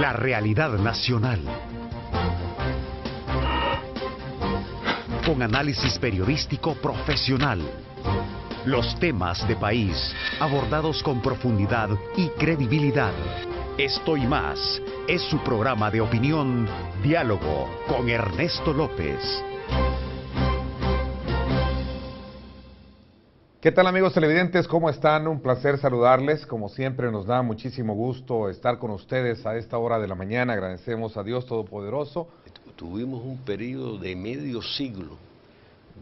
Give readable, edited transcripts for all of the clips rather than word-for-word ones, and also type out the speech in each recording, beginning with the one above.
La realidad nacional. Con análisis periodístico profesional. Los temas de país abordados con profundidad y credibilidad. Esto y más es su programa de opinión, Diálogo con Ernesto López. ¿Qué tal, amigos televidentes? ¿Cómo están? Un placer saludarles. Como siempre, nos da muchísimo gusto estar con ustedes a esta hora de la mañana. Agradecemos a Dios Todopoderoso. Tuvimos un periodo de medio siglo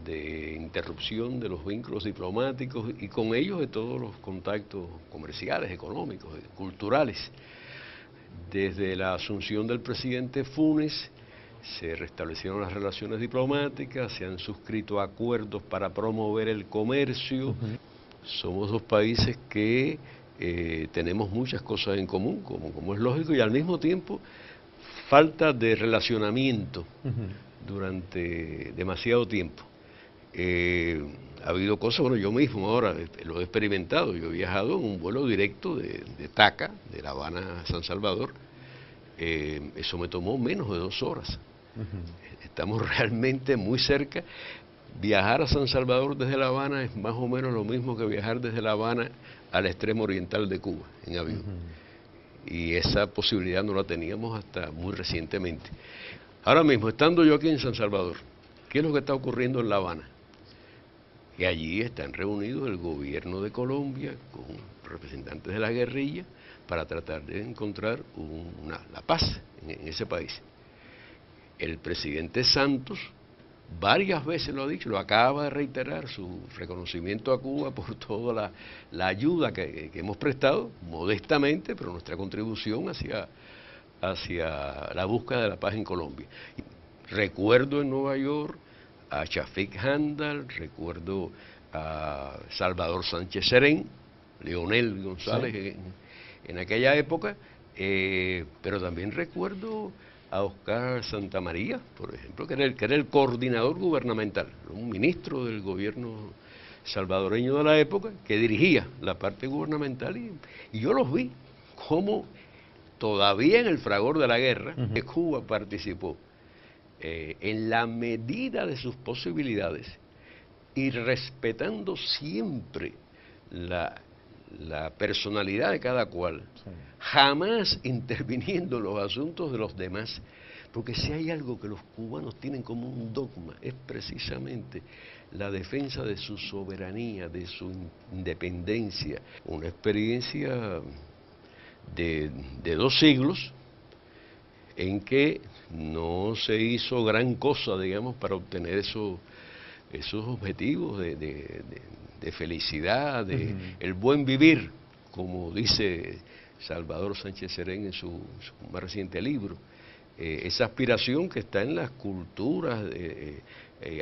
de interrupción de los vínculos diplomáticos y con ellos de todos los contactos comerciales, económicos, culturales. Desde la asunción del presidente Funes se restablecieron las relaciones diplomáticas, se han suscrito acuerdos para promover el comercio. Somos dos países que tenemos muchas cosas en común, como es lógico, y al mismo tiempo falta de relacionamiento durante demasiado tiempo. Ha habido cosas, bueno, yo mismo ahora lo he experimentado, yo he viajado en un vuelo directo de Taca, de La Habana a San Salvador. Eso me tomó menos de 2 horas. Estamos realmente muy cerca. Viajar a San Salvador desde La Habana es más o menos lo mismo que viajar desde La Habana al extremo oriental de Cuba en avión. Y esa posibilidad no la teníamos hasta muy recientemente. Ahora mismo, estando yo aquí en San Salvador, ¿qué es lo que está ocurriendo en La Habana? Que allí están reunidos el gobierno de Colombia con representantes de la guerrilla para tratar de encontrar la paz en ese país. El presidente Santos varias veces lo ha dicho, lo acaba de reiterar, su reconocimiento a Cuba por toda la ayuda que hemos prestado, modestamente, pero nuestra contribución hacia la búsqueda de la paz en Colombia. Recuerdo en Nueva York a Shafik Handal, recuerdo a Salvador Sánchez Serén, Leonel González, sí, en aquella época, pero también recuerdo a Oscar Santamaría, por ejemplo, que era el coordinador gubernamental, un ministro del gobierno salvadoreño de la época, que dirigía la parte gubernamental, y yo los vi como todavía en el fragor de la guerra, que Cuba participó en la medida de sus posibilidades y respetando siempre la personalidad de cada cual, jamás interviniendo en los asuntos de los demás, porque si hay algo que los cubanos tienen como un dogma, es precisamente la defensa de su soberanía, de su independencia. Una experiencia de 2 siglos en que no se hizo gran cosa, digamos, para obtener esos objetivos de felicidad, el buen vivir, como dice Salvador Sánchez Serén en su más reciente libro. Esa aspiración que está en las culturas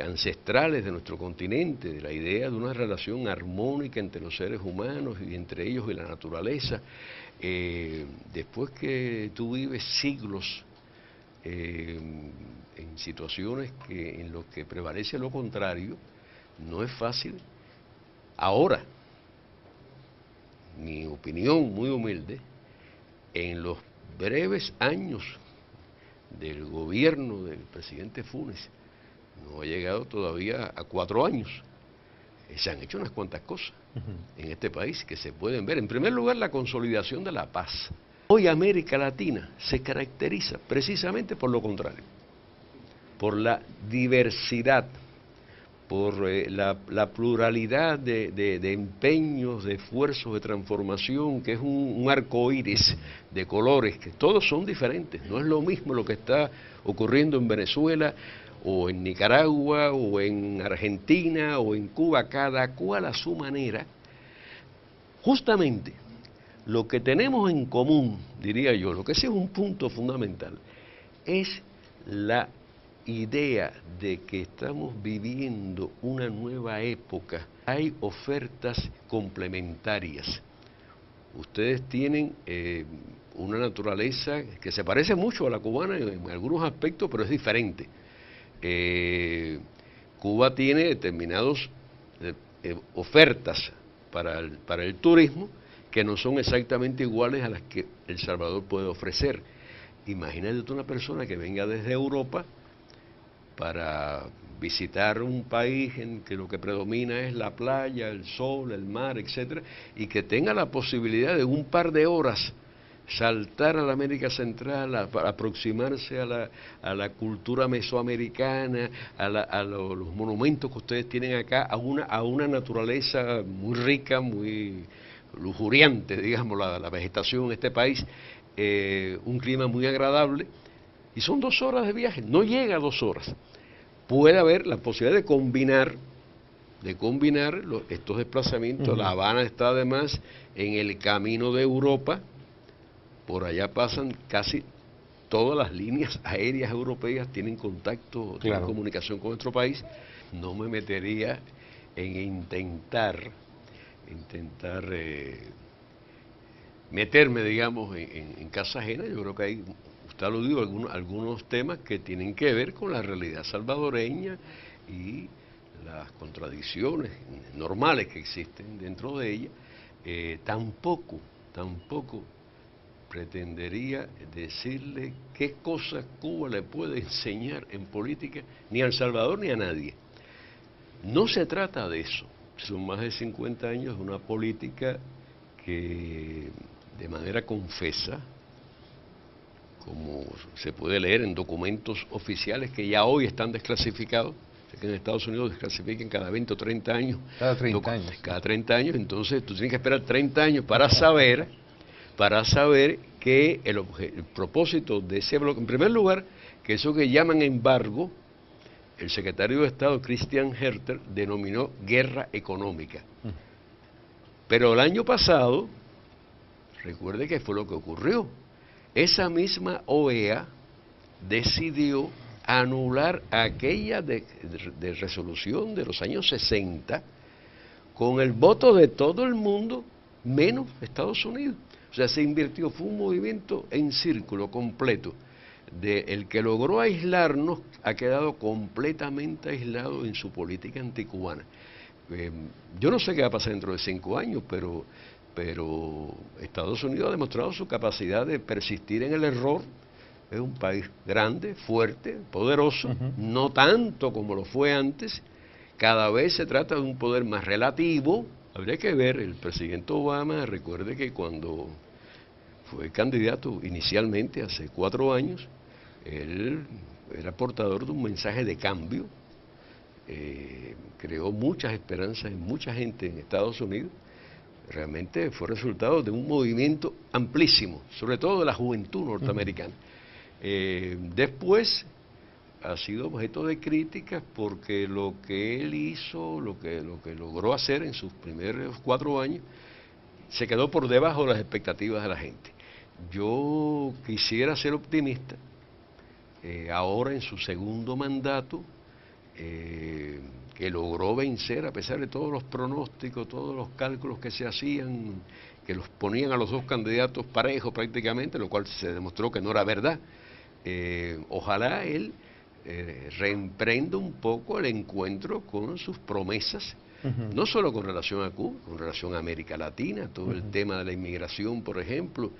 ancestrales de nuestro continente, de la idea de una relación armónica entre los seres humanos y entre ellos y la naturaleza. Después que tú vives siglos en situaciones en las que prevalece lo contrario, no es fácil. Ahora, mi opinión muy humilde, en los breves años del gobierno del presidente Funes, no ha llegado todavía a 4 años, se han hecho unas cuantas cosas en este país que se pueden ver. En primer lugar, la consolidación de la paz. Hoy América Latina se caracteriza precisamente por lo contrario, por la diversidad, por la pluralidad de empeños, de esfuerzos, de transformación, que es un arco iris de colores, que todos son diferentes. No es lo mismo lo que está ocurriendo en Venezuela, o en Nicaragua, o en Argentina, o en Cuba, cada cual a su manera. Justamente lo que tenemos en común, diría yo, lo que sí es un punto fundamental, es la idea de que estamos viviendo una nueva época. Hay ofertas complementarias. Ustedes tienen una naturaleza que se parece mucho a la cubana en algunos aspectos, pero es diferente. Cuba tiene determinadas ofertas para el turismo que no son exactamente iguales a las que El Salvador puede ofrecer. Imagínate tú una persona que venga desde Europa para visitar un país en que lo que predomina es la playa, el sol, el mar, etcétera, y que tenga la posibilidad de un par de horas saltar a la América Central, a aproximarse a la cultura mesoamericana, los monumentos que ustedes tienen acá, a una naturaleza muy rica, muy lujuriante, digamos, la vegetación en este país, un clima muy agradable, y son 2 horas de viaje, no llega a 2 horas. Puede haber la posibilidad de combinar estos desplazamientos. La Habana está además en el camino de Europa, por allá pasan casi todas las líneas aéreas europeas, tienen contacto, tienen comunicación con nuestro país. No me metería en intentar meterme, digamos, en casa ajena. Yo creo que hay, usted lo dijo, algunos temas que tienen que ver con la realidad salvadoreña y las contradicciones normales que existen dentro de ella. Tampoco pretendería decirle qué cosas Cuba le puede enseñar en política, ni a El Salvador ni a nadie. No se trata de eso. Son más de 50 años de una política que de manera confesa, como se puede leer en documentos oficiales que ya hoy están desclasificados, que en Estados Unidos desclasifican cada 20 o 30 años. Cada 30 años. Cada 30 años, entonces tú tienes que esperar 30 años para saber que el propósito de ese bloque, en primer lugar, que eso que llaman embargo, el secretario de Estado, Christian Herter, denominó guerra económica. Pero el año pasado, recuerde que fue lo que ocurrió. Esa misma OEA decidió anular aquella de resolución de los años 60 con el voto de todo el mundo, menos Estados Unidos. O sea, se invirtió, fue un movimiento en círculo completo. El que logró aislarnos ha quedado completamente aislado en su política anticubana. Yo no sé qué va a pasar dentro de 5 años, pero Estados Unidos ha demostrado su capacidad de persistir en el error. Es un país grande, fuerte, poderoso, no tanto como lo fue antes. Cada vez se trata de un poder más relativo. Habría que ver, el presidente Obama, recuerde que cuando fue candidato inicialmente, hace 4 años, él era portador de un mensaje de cambio, creó muchas esperanzas en mucha gente en Estados Unidos. Realmente fue resultado de un movimiento amplísimo, sobre todo de la juventud norteamericana. Después ha sido objeto de críticas porque lo que él hizo, lo que logró hacer en sus primeros 4 años, se quedó por debajo de las expectativas de la gente. Yo quisiera ser optimista, ahora en su segundo mandato, que logró vencer, a pesar de todos los pronósticos, todos los cálculos que se hacían, que los ponían a los 2 candidatos parejos prácticamente, lo cual se demostró que no era verdad. Ojalá él reemprenda un poco el encuentro con sus promesas, no solo con relación a Cuba, con relación a América Latina, todo el tema de la inmigración, por ejemplo.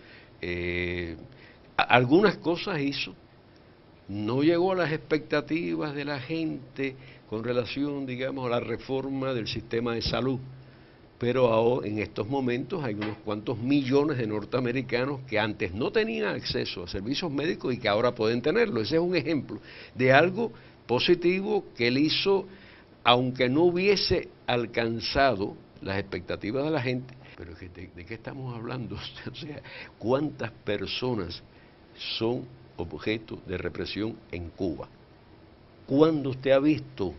Algunas cosas hizo, no llegó a las expectativas de la gente con relación, digamos, a la reforma del sistema de salud, pero ahora, en estos momentos hay unos cuantos millones de norteamericanos que antes no tenían acceso a servicios médicos y que ahora pueden tenerlo. Ese es un ejemplo de algo positivo que él hizo, aunque no hubiese alcanzado las expectativas de la gente. Pero ¿de qué estamos hablando? O sea, ¿cuántas personas son objeto de represión en Cuba? ¿Cuándo usted ha visto?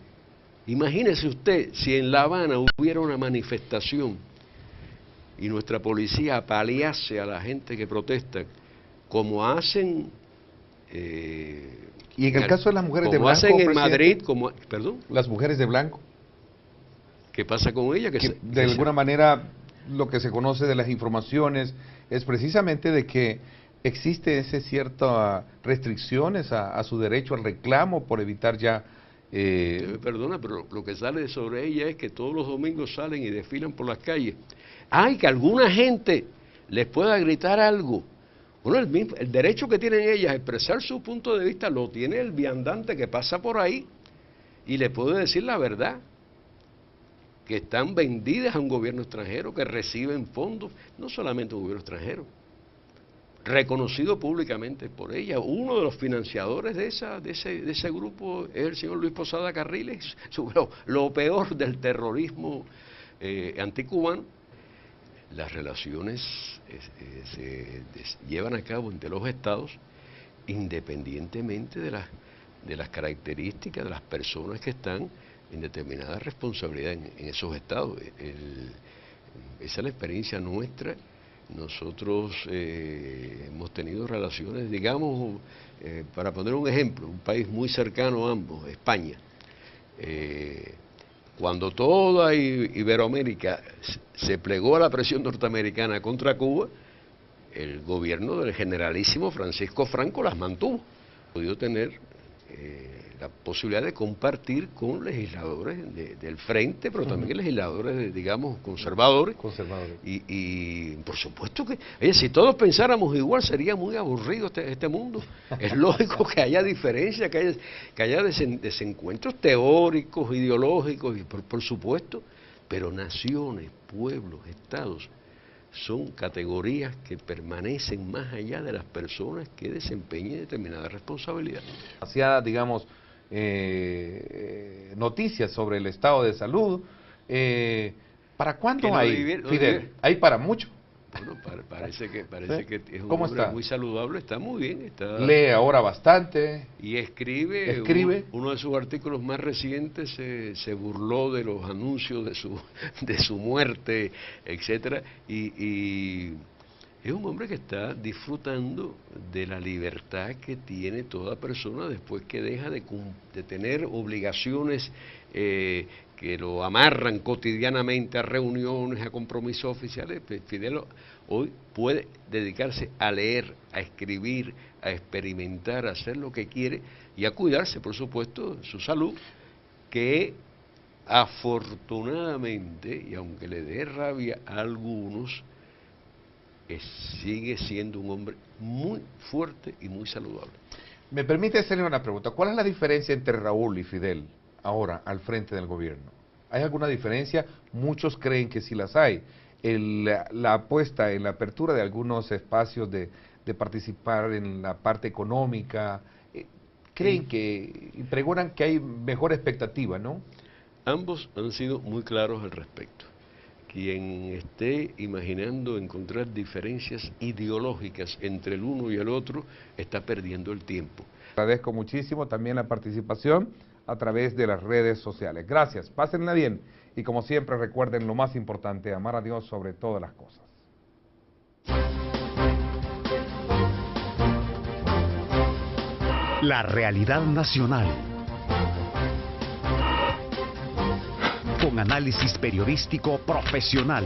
Imagínese usted si en La Habana hubiera una manifestación y nuestra policía apalease a la gente que protesta, como hacen... y en el caso de las mujeres de blanco, hacen en Madrid, ¿perdón? Las mujeres de blanco. ¿Qué pasa con ellas? De alguna manera, lo que se conoce de las informaciones es precisamente de que existe ciertas restricciones a su derecho al reclamo por evitar ya... Perdona, pero lo que sale sobre ella es que todos los domingos salen y desfilan por las calles. ¡Ay, que alguna gente les pueda gritar algo! Bueno, el derecho que tienen ellas a expresar su punto de vista lo tiene el viandante que pasa por ahí y le puede decir la verdad, que están vendidas a un gobierno extranjero, que reciben fondos, no solamente un gobierno extranjero, reconocido públicamente por ella. Uno de los financiadores de ese grupo es el señor Luis Posada Carriles, lo peor del terrorismo anticubano. Las relaciones se llevan a cabo entre los estados independientemente de las características de las personas que están en determinada responsabilidad en esos estados. Esa es la experiencia nuestra. Nosotros hemos tenido relaciones, digamos, para poner un ejemplo, un país muy cercano a ambos, España. Cuando toda Iberoamérica se plegó a la presión norteamericana contra Cuba, el gobierno del generalísimo Francisco Franco las mantuvo. Podido tener la posibilidad de compartir con legisladores del frente, pero también legisladores, digamos, conservadores. Y por supuesto que, oye, si todos pensáramos igual sería muy aburrido este mundo. Es lógico que haya diferencias, que haya desencuentros teóricos, ideológicos, y por supuesto, pero naciones, pueblos, estados, son categorías que permanecen más allá de las personas que desempeñen determinada responsabilidad. Hacia, digamos, noticias sobre el estado de salud. ¿Para cuándo hay, Fidel? ¿Hay para mucho? Bueno, parece que es un ¿Cómo hombre está? muy saludable, está muy bien. Lee ahora bastante. Y escribe. Uno de sus artículos más recientes se burló de los anuncios de su muerte, etcétera, y es un hombre que está disfrutando de la libertad que tiene toda persona después que deja de tener obligaciones que lo amarran cotidianamente a reuniones, a compromisos oficiales. Fidel hoy puede dedicarse a leer, a escribir, a experimentar, a hacer lo que quiere y a cuidarse, por supuesto, de su salud, que afortunadamente, y aunque le dé rabia a algunos, sigue siendo un hombre muy fuerte y muy saludable. Me permite hacerle una pregunta. ¿Cuál es la diferencia entre Raúl y Fidel ahora al frente del gobierno? ¿Hay alguna diferencia? Muchos creen que sí las hay. La apuesta en la apertura de algunos espacios de participar en la parte económica, creen que, y pregonan que hay mejor expectativa, ¿no? Ambos han sido muy claros al respecto. Quien esté imaginando encontrar diferencias ideológicas entre el uno y el otro está perdiendo el tiempo. Agradezco muchísimo también la participación a través de las redes sociales. Gracias, pásenla bien y como siempre recuerden lo más importante, amar a Dios sobre todas las cosas. La realidad nacional. Con análisis periodístico profesional.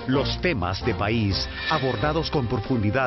Los temas de país abordados con profundidad.